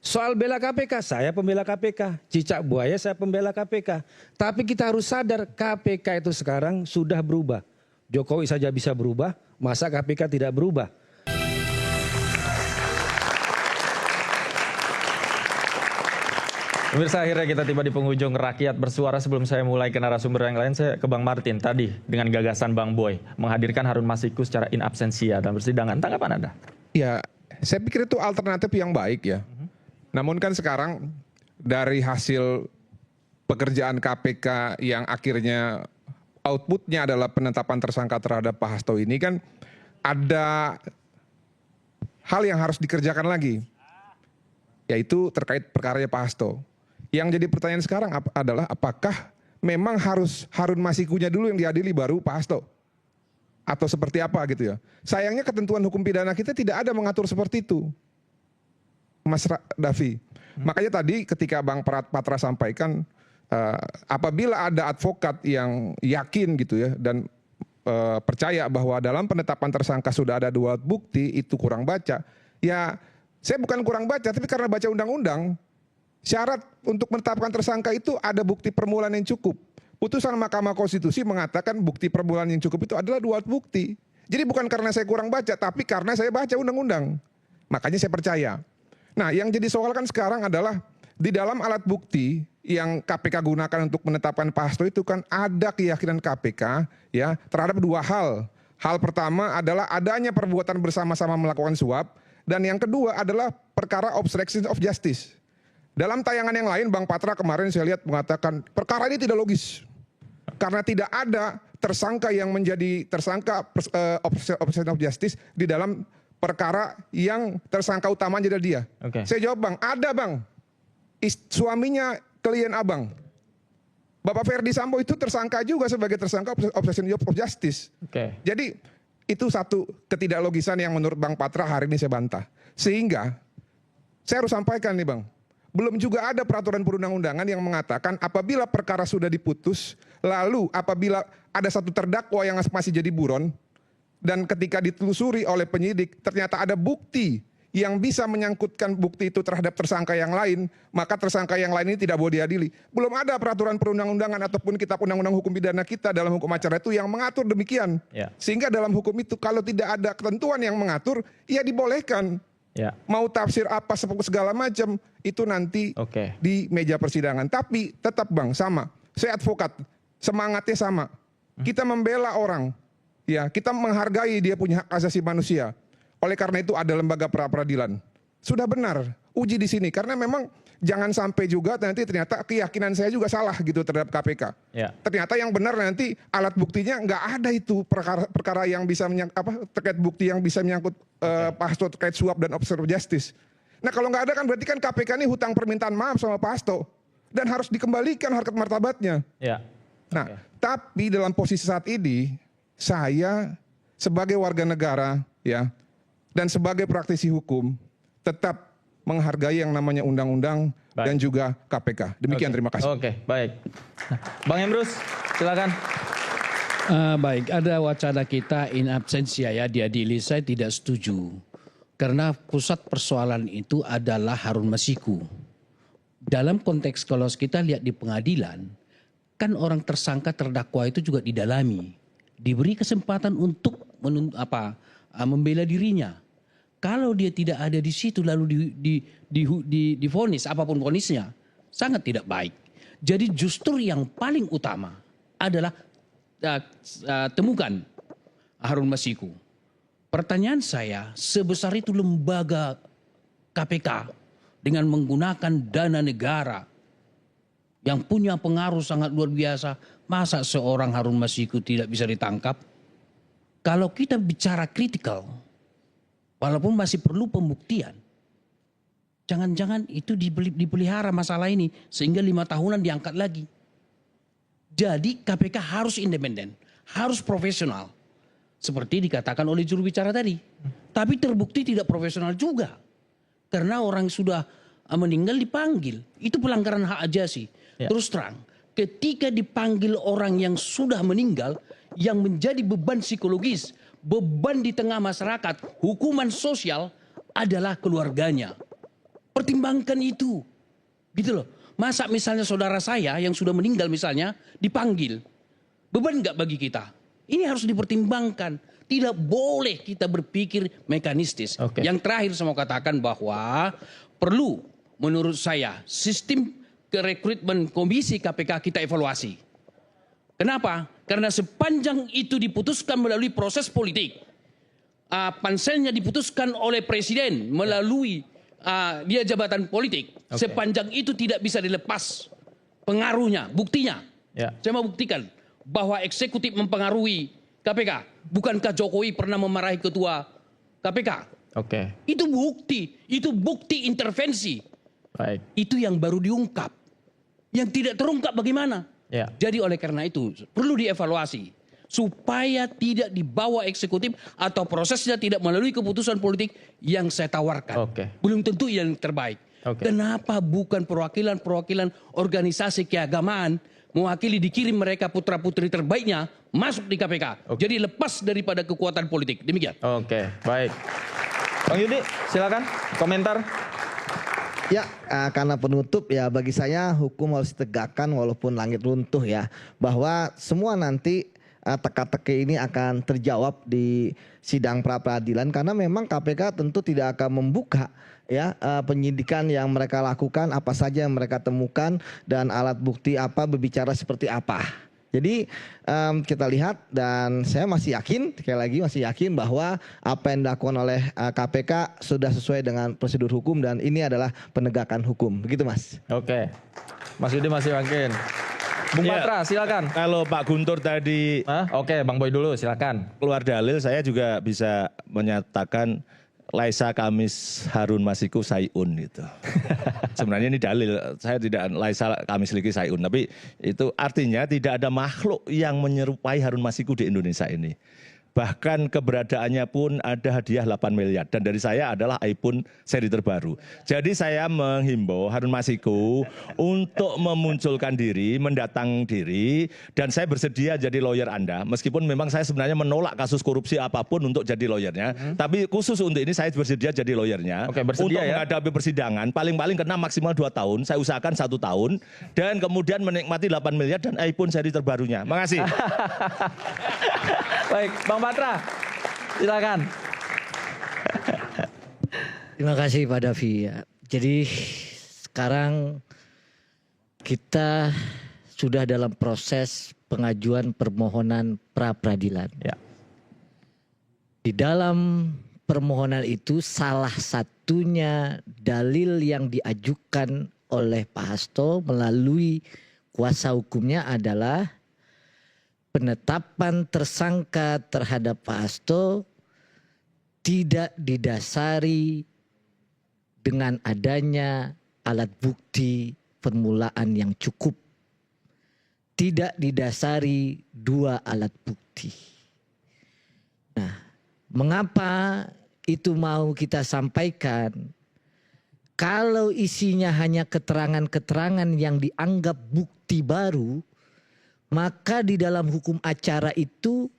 Soal bela KPK, saya pembela KPK. Cicak buaya, saya pembela KPK. Tapi kita harus sadar KPK itu sekarang sudah berubah. Jokowi saja bisa berubah, masa KPK tidak berubah? Pemirsa, akhirnya kita tiba di penghujung Rakyat Bersuara. Sebelum saya mulai ke narasumber yang lain, saya ke Bang Martin tadi dengan gagasan Bang Boy menghadirkan Harun Masiku secara in absentia dalam persidangan. Tanggapan Anda? Ya, saya pikir itu alternatif yang baik ya. Namun kan sekarang dari hasil pekerjaan KPK yang akhirnya outputnya adalah penetapan tersangka terhadap Pak Hasto ini, kan ada hal yang harus dikerjakan lagi, yaitu terkait perkaranya Pak Hasto. Yang jadi pertanyaan sekarang adalah apakah memang harus Harun Masikunya dulu yang diadili baru Pak Hasto? Atau seperti apa gitu ya. Sayangnya ketentuan hukum pidana kita tidak ada mengatur seperti itu, Mas Davi. Makanya tadi ketika Bang Patra sampaikan, apabila ada advokat yang yakin gitu ya dan percaya bahwa dalam penetapan tersangka sudah ada dua alat bukti, itu kurang baca. Ya, saya bukan kurang baca, tapi karena baca undang-undang, syarat untuk menetapkan tersangka itu ada bukti permulaan yang cukup. Putusan Mahkamah Konstitusi mengatakan bukti permulaan yang cukup itu adalah dua alat bukti. Jadi bukan karena saya kurang baca, tapi karena saya baca undang-undang. Makanya saya percaya. Nah, yang jadi soal kan sekarang adalah di dalam alat bukti yang KPK gunakan untuk menetapkan Pak Hasto itu kan ada keyakinan KPK ya terhadap dua hal. Hal pertama adalah adanya perbuatan bersama-sama melakukan suap, dan yang kedua adalah perkara obstruction of justice. Dalam tayangan yang lain, Bang Patra kemarin saya lihat mengatakan perkara ini tidak logis. Karena tidak ada tersangka yang menjadi tersangka obstruction of justice di dalam perkara yang tersangka utama jadi dia. Saya jawab, Bang, ada Bang. Suaminya klien Abang, Bapak Ferdi Sambo itu tersangka juga sebagai tersangka obstruction of justice. Jadi itu satu ketidaklogisan yang menurut Bang Patra hari ini saya bantah. Sehingga saya harus sampaikan nih Bang, belum juga ada peraturan perundang-undangan yang mengatakan apabila perkara sudah diputus, lalu apabila ada satu terdakwa yang masih jadi buron, dan ketika ditelusuri oleh penyidik ternyata ada bukti yang bisa menyangkutkan bukti itu terhadap tersangka yang lain, maka tersangka yang lain ini tidak boleh diadili. Belum ada peraturan perundang-undangan ataupun kitab undang-undang hukum pidana kita dalam hukum acara itu yang mengatur demikian. Sehingga dalam hukum itu kalau tidak ada ketentuan yang mengatur, ya dibolehkan. Mau tafsir apa segala macam itu nanti di meja persidangan. Tapi tetap Bang, sama. Saya advokat, semangatnya sama. Kita membela orang, ya kita menghargai dia punya hak asasi manusia. Oleh karena itu ada lembaga pra-peradilan. Sudah benar, uji di sini. Karena memang jangan sampai juga nanti ternyata keyakinan saya juga salah gitu terhadap KPK. Ternyata yang benar nanti alat buktinya nggak ada itu perkara yang bisa terkait bukti yang bisa menyangkut Pak Hasto terkait suap dan obstruction of justice. Nah kalau nggak ada kan berarti kan KPK ini hutang permintaan maaf sama Pak Hasto dan harus dikembalikan harkat martabatnya. Nah tapi dalam posisi saat ini saya sebagai warga negara ya dan sebagai praktisi hukum tetap menghargai yang namanya undang-undang dan juga KPK. Demikian, terima kasih. Baik. Bang Emrus, silakan. Baik, ada wacana kita in absentia ya diadili. Saya tidak setuju. Karena pusat persoalan itu adalah Harun Masiku. Dalam konteks kalau kita lihat di pengadilan, kan orang tersangka terdakwa itu juga didalami. Diberi kesempatan untuk membela dirinya. Kalau dia tidak ada di situ lalu divonis apapun vonisnya, sangat tidak baik. Jadi justru yang paling utama adalah temukan Harun Masiku. Pertanyaan saya, sebesar itu lembaga KPK dengan menggunakan dana negara yang punya pengaruh sangat luar biasa, masa seorang Harun Masiku tidak bisa ditangkap? Kalau kita bicara kritikal, walaupun masih perlu pembuktian, jangan-jangan itu dipelihara masalah ini sehingga 5 tahunan diangkat lagi. Jadi KPK harus independen, harus profesional. Seperti dikatakan oleh juru bicara tadi. Tapi terbukti tidak profesional juga. Karena orang sudah meninggal dipanggil. Itu pelanggaran hak ajasi. Terus terang, ketika dipanggil orang yang sudah meninggal, yang menjadi beban psikologis, beban di tengah masyarakat, hukuman sosial adalah keluarganya. Pertimbangkan itu. Gitu loh. Masa misalnya saudara saya yang sudah meninggal misalnya dipanggil. Beban nggak bagi kita? Ini harus dipertimbangkan. Tidak boleh kita berpikir mekanistis. Oke. Yang terakhir saya mau katakan bahwa perlu menurut saya sistem rekrutmen komisi KPK kita evaluasi. Kenapa? Karena sepanjang itu diputuskan melalui proses politik. Panselnya diputuskan oleh presiden melalui dia jabatan politik. Oke. Sepanjang itu tidak bisa dilepas pengaruhnya, buktinya. Ya. Saya mau buktikan bahwa eksekutif mempengaruhi KPK. Bukankah Jokowi pernah memarahi ketua KPK? Oke, Itu bukti intervensi. baik. Itu yang baru diungkap. Yang tidak terungkap bagaimana? Ya. Jadi oleh karena itu perlu dievaluasi supaya tidak dibawa eksekutif atau prosesnya tidak melalui keputusan politik yang saya tawarkan. Oke. Belum tentu yang terbaik. Oke. Kenapa bukan perwakilan organisasi keagamaan mewakili dikirim mereka putra-putri terbaiknya masuk di KPK. Oke. Jadi lepas daripada kekuatan politik. Demikian. Oke, baik. Bang Yudi, silakan komentar. Ya, karena penutup ya bagi saya hukum harus ditegakkan walaupun langit runtuh ya. Bahwa semua nanti teka-teki ini akan terjawab di sidang pra-peradilan karena memang KPK tentu tidak akan membuka ya penyidikan yang mereka lakukan, apa saja yang mereka temukan dan alat bukti apa berbicara seperti apa. Jadi kita lihat dan saya masih yakin, sekali lagi masih yakin bahwa apa yang dilakukan oleh KPK sudah sesuai dengan prosedur hukum dan ini adalah penegakan hukum. Begitu Mas. Oke, Mas Yudi masih yakin. Bung Ya. Patra, silakan. Kalau Pak Guntur tadi Oke, Bang Boy dulu, silakan. keluar dalil, saya juga bisa menyatakan Laisa Kamis Harun Masiku Sayun gitu. Sebenarnya ini dalil, saya tidak Laisa Kamis Liki Sayun, tapi itu artinya tidak ada makhluk yang menyerupai Harun Masiku di Indonesia ini. Bahkan keberadaannya pun ada hadiah 8 miliar. Dan dari saya adalah iPhone seri terbaru. Jadi saya menghimbau Harun Masiku untuk memunculkan diri, mendatang diri. Dan saya bersedia jadi lawyer Anda. Meskipun memang saya sebenarnya menolak kasus korupsi apapun untuk jadi lawyernya. Tapi khusus untuk ini saya bersedia jadi lawyernya. Oke, bersedia untuk ya. menghadapi persidangan. Paling-paling kena maksimal 2 tahun. Saya usahakan 1 tahun. Dan kemudian menikmati 8 miliar dan iPhone seri terbarunya. Makasih. Baik, Bang Patra, silakan. Terima kasih Pak Davi. Jadi sekarang kita sudah dalam proses pengajuan permohonan pra-peradilan. Ya. Di dalam permohonan itu salah satunya dalil yang diajukan oleh Pak Hasto melalui kuasa hukumnya adalah penetapan tersangka terhadap Pak Hasto tidak didasari dengan adanya alat bukti permulaan yang cukup. Tidak didasari 2 alat bukti. Nah, mengapa itu mau kita sampaikan? Kalau isinya hanya keterangan-keterangan yang dianggap bukti baru, maka di dalam hukum acara itu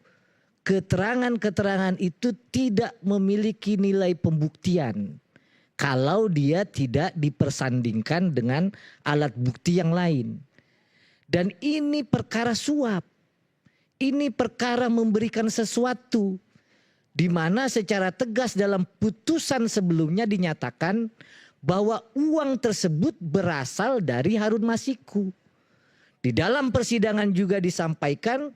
keterangan-keterangan itu tidak memiliki nilai pembuktian kalau dia tidak dipersandingkan dengan alat bukti yang lain. Dan ini perkara suap. Ini perkara memberikan sesuatu di mana secara tegas dalam putusan sebelumnya dinyatakan bahwa uang tersebut berasal dari Harun Masiku. Di dalam persidangan juga disampaikan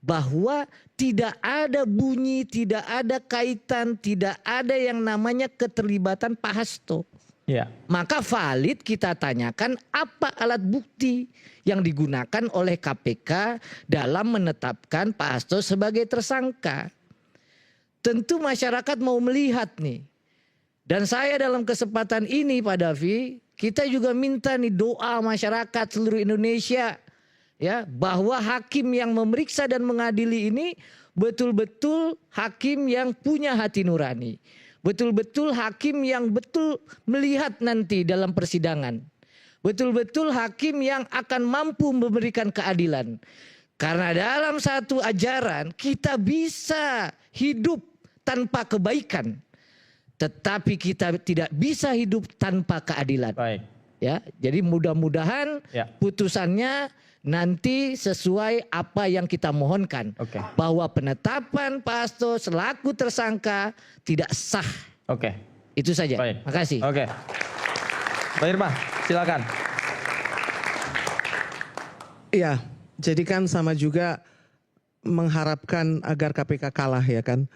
bahwa tidak ada bunyi, tidak ada kaitan, tidak ada yang namanya keterlibatan Pak Hasto. Ya. Maka valid kita tanyakan apa alat bukti yang digunakan oleh KPK dalam menetapkan Pak Hasto sebagai tersangka. Tentu masyarakat mau melihat nih. Dan saya dalam kesempatan ini Pak Davi, kita juga minta nih doa masyarakat seluruh Indonesia. Ya, bahwa hakim yang memeriksa dan mengadili ini betul-betul hakim yang punya hati nurani. Betul-betul hakim yang betul melihat nanti dalam persidangan. Betul-betul hakim yang akan mampu memberikan keadilan. Karena dalam satu ajaran kita bisa hidup tanpa kebaikan. tetapi kita tidak bisa hidup tanpa keadilan. Baik. Ya, jadi mudah-mudahan Ya. putusannya nanti sesuai apa yang kita mohonkan. Oke. Bahwa penetapan Pak Hasto selaku tersangka tidak sah. Oke. Itu saja. Baik. Makasih. Oke. Pak Irma, silakan. Iya, jadi kan sama juga mengharapkan agar KPK kalah ya kan.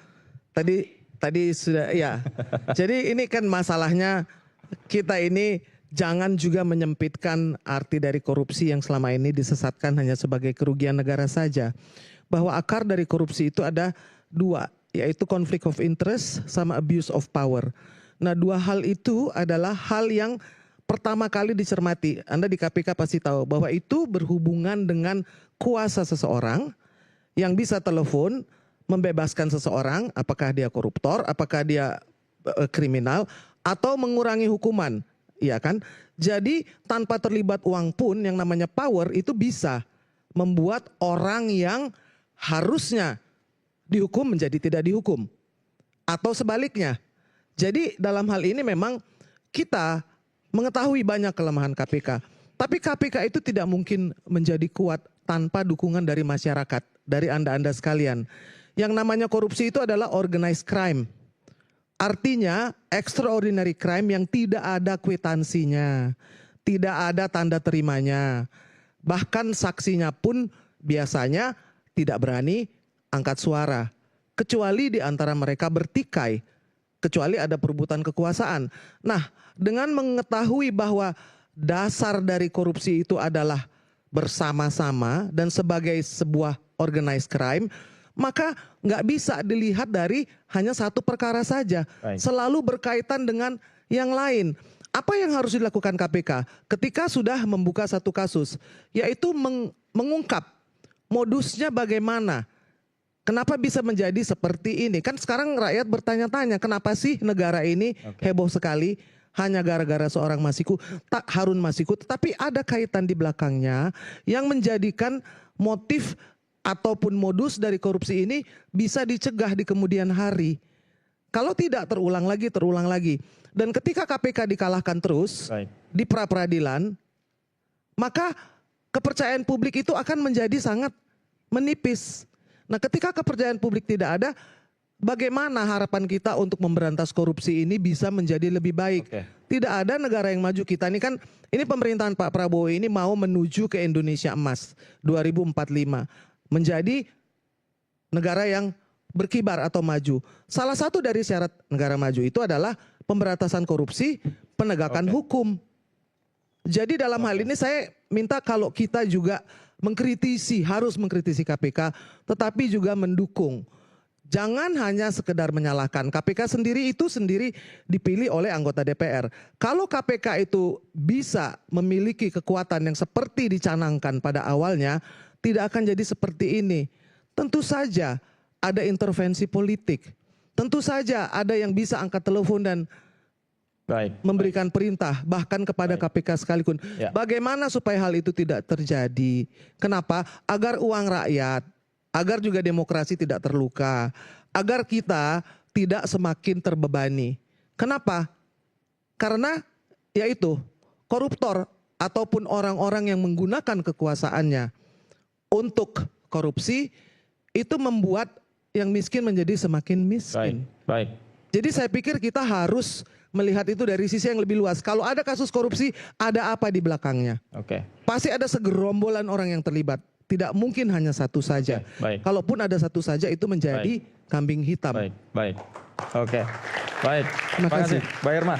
Tadi sudah ya. Jadi ini kan masalahnya kita ini jangan juga menyempitkan arti dari korupsi yang selama ini disesatkan hanya sebagai kerugian negara saja. Bahwa akar dari korupsi itu ada dua, yaitu conflict of interest sama abuse of power. Nah, dua hal itu adalah hal yang pertama kali dicermati. Anda di KPK pasti tahu bahwa itu berhubungan dengan kuasa seseorang yang bisa telepon membebaskan seseorang, apakah dia koruptor, apakah dia kriminal, atau mengurangi hukuman. Iya kan? Jadi tanpa terlibat uang pun yang namanya power itu bisa membuat orang yang harusnya dihukum menjadi tidak dihukum. Atau sebaliknya. Jadi dalam hal ini memang kita mengetahui banyak kelemahan KPK. Tapi KPK itu tidak mungkin menjadi kuat tanpa dukungan dari masyarakat, dari Anda-Anda sekalian. Yang namanya korupsi itu adalah organized crime. Artinya extraordinary crime yang tidak ada kwitansinya, tidak ada tanda terimanya. Bahkan saksinya pun biasanya tidak berani angkat suara. Kecuali di antara mereka bertikai, kecuali ada perebutan kekuasaan. Nah, dengan mengetahui bahwa dasar dari korupsi itu adalah bersama-sama dan sebagai sebuah organized crime, maka nggak bisa dilihat dari hanya satu perkara saja. Baik. Selalu berkaitan dengan yang lain. Apa yang harus dilakukan KPK ketika sudah membuka satu kasus? Yaitu mengungkap modusnya bagaimana. Kenapa bisa menjadi seperti ini? Kan sekarang rakyat bertanya-tanya, kenapa sih negara ini heboh sekali? Hanya gara-gara seorang Harun Masiku. Tetapi ada kaitan di belakangnya yang menjadikan motif ataupun modus dari korupsi ini bisa dicegah di kemudian hari. Kalau tidak terulang lagi. Dan ketika KPK dikalahkan terus di pra-peradilan, maka kepercayaan publik itu akan menjadi sangat menipis. Nah, ketika kepercayaan publik tidak ada, bagaimana harapan kita untuk memberantas korupsi ini bisa menjadi lebih baik? Tidak ada negara yang maju. Kita ini pemerintahan Pak Prabowo ini mau menuju ke Indonesia Emas 2045. Menjadi negara yang berkibar atau maju. Salah satu dari syarat negara maju itu adalah pemberantasan korupsi, penegakan hukum. Jadi dalam hal ini saya minta kalau kita juga harus mengkritisi KPK, tetapi juga mendukung. Jangan hanya sekedar menyalahkan. KPK sendiri dipilih oleh anggota DPR. Kalau KPK itu bisa memiliki kekuatan yang seperti dicanangkan pada awalnya, tidak akan jadi seperti ini. Tentu saja ada intervensi politik. Tentu saja ada yang bisa angkat telepon dan memberikan perintah bahkan kepada KPK sekalipun. Bagaimana supaya hal itu tidak terjadi? Kenapa? Agar uang rakyat, agar juga demokrasi tidak terluka, agar kita tidak semakin terbebani. Kenapa? Karena yaitu koruptor ataupun orang-orang yang menggunakan kekuasaannya untuk korupsi itu membuat yang miskin menjadi semakin miskin. Baik. Jadi saya pikir kita harus melihat itu dari sisi yang lebih luas. Kalau ada kasus korupsi, ada apa di belakangnya? Pasti ada segerombolan orang yang terlibat. Tidak mungkin hanya satu saja. Kalaupun ada satu saja itu menjadi kambing hitam. Baik. Terima kasih. Pak Irma.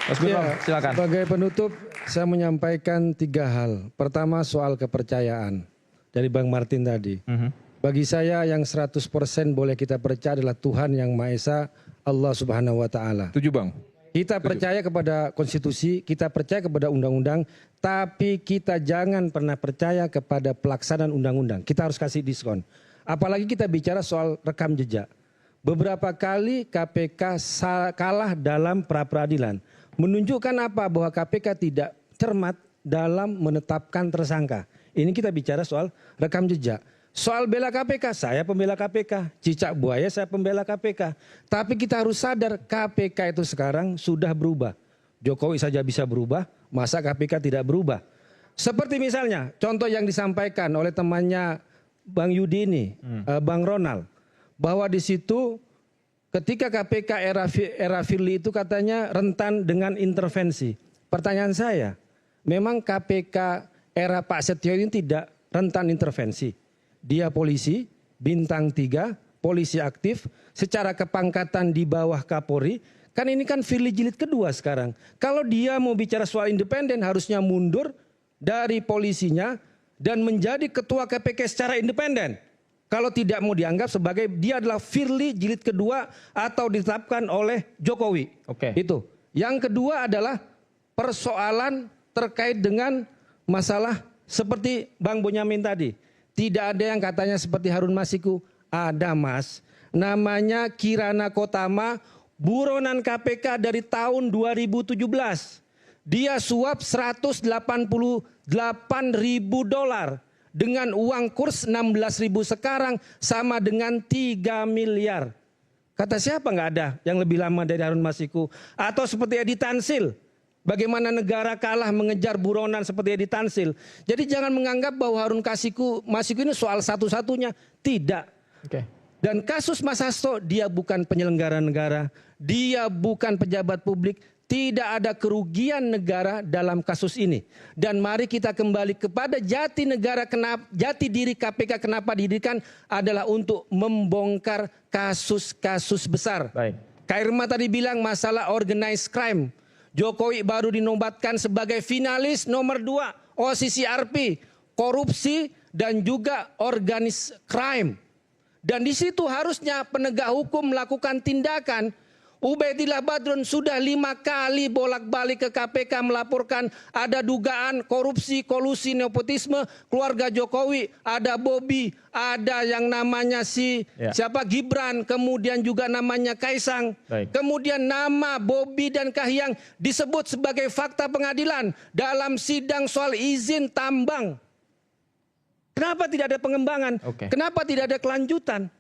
Mas Gufron, silakan. Sebagai penutup, saya menyampaikan 3 hal. Pertama soal kepercayaan dari Bang Martin tadi. Bagi saya yang 100% boleh kita percaya adalah Tuhan yang Maha Esa, Allah Subhanahu wa taala. Setuju, Bang. Kita percaya kepada konstitusi, kita percaya kepada undang-undang, tapi kita jangan pernah percaya kepada pelaksanaan undang-undang. Kita harus kasih diskon. Apalagi kita bicara soal rekam jejak. Beberapa kali KPK kalah dalam pra-peradilan. Menunjukkan apa? Bahwa KPK tidak cermat dalam menetapkan tersangka. Ini kita bicara soal rekam jejak. Soal bela KPK, saya pembela KPK. Cicak buaya saya pembela KPK. Tapi kita harus sadar KPK itu sekarang sudah berubah. Jokowi saja bisa berubah, masa KPK tidak berubah? Seperti misalnya contoh yang disampaikan oleh temannya Bang Yudi ini, Bang Ronald. Bahwa di situ ketika KPK era Firly itu katanya rentan dengan intervensi. Pertanyaan saya, memang KPK era Pak Setio ini tidak rentan intervensi? Dia polisi, bintang 3, polisi aktif, secara kepangkatan di bawah Kapolri. Kan ini kan Firly jilid kedua sekarang. Kalau dia mau bicara soal independen harusnya mundur dari polisinya dan menjadi ketua KPK secara independen. Kalau tidak mau dianggap sebagai dia adalah Firly jilid kedua atau ditetapkan oleh Jokowi. Oke. Itu. Yang kedua adalah persoalan terkait dengan masalah seperti Bang Bonyamin tadi. Tidak ada yang katanya seperti Harun Masiku. Ada Mas. Namanya Kirana Kotama, buronan KPK dari tahun 2017. Dia suap 188.000 dolar. Dengan uang kurs 16.000 sekarang sama dengan 3 miliar. Kata siapa nggak ada yang lebih lama dari Harun Masiku? Atau seperti Edi Tansil. Bagaimana negara kalah mengejar buronan seperti Edi Tansil. Jadi jangan menganggap bahwa Harun Masiku ini soal satu-satunya. Tidak. Oke. Dan kasus Mas Hasto, dia bukan penyelenggara negara. Dia bukan pejabat publik. Tidak ada kerugian negara dalam kasus ini. Dan mari kita kembali kepada jati negara, jati diri KPK kenapa didirikan adalah untuk membongkar kasus-kasus besar. Baik. Kak Irma tadi bilang masalah organized crime. Jokowi baru dinobatkan sebagai finalis nomor 2 OCCRP, korupsi dan juga organized crime. Dan di situ harusnya penegak hukum melakukan tindakan. Ubaidillah Badrun sudah 5 kali bolak-balik ke KPK melaporkan ada dugaan korupsi, kolusi, nepotisme keluarga Jokowi. Ada Bobi, ada yang namanya siapa Gibran, kemudian juga namanya Kaisang. Baik. Kemudian nama Bobi dan Kahiyang disebut sebagai fakta pengadilan dalam sidang soal izin tambang. Kenapa tidak ada pengembangan? Oke. Kenapa tidak ada kelanjutan?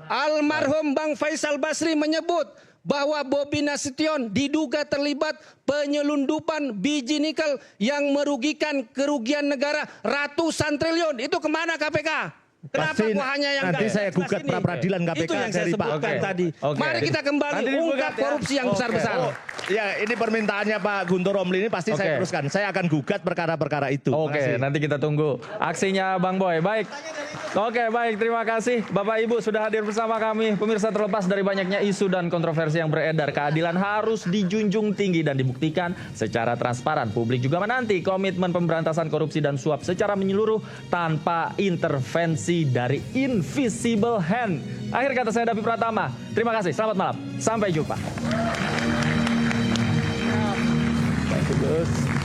Almarhum Bang Faisal Basri menyebut bahwa Bobi Nasution diduga terlibat penyelundupan biji nikel yang merugikan kerugian negara ratusan triliun. Itu kemana KPK? Kenapa Pasti kok hanya yang nanti nggak saya jelas gugat ini? pra-peradilan KPK Itu yang saya dari Pak. sebutkan Oke. tadi. Oke. Mari kita kembali Nanti digugat ungkap ya. korupsi yang besar-besar. Oh, ya ini permintaannya Pak Guntur Romli ini pasti Oke. saya teruskan. Saya akan gugat perkara-perkara itu. Oke, Makasih. nanti kita tunggu aksinya Bang Boy. Baik. Oke, baik. Terima kasih Bapak Ibu sudah hadir bersama kami. Pemirsa, terlepas dari banyaknya isu dan kontroversi yang beredar, keadilan harus dijunjung tinggi dan dibuktikan secara transparan. Publik juga menanti komitmen pemberantasan korupsi dan suap secara menyeluruh tanpa intervensi dari invisible hand. Akhir kata saya Davi Pratama. Terima kasih. Selamat malam. Sampai jumpa. Bagus.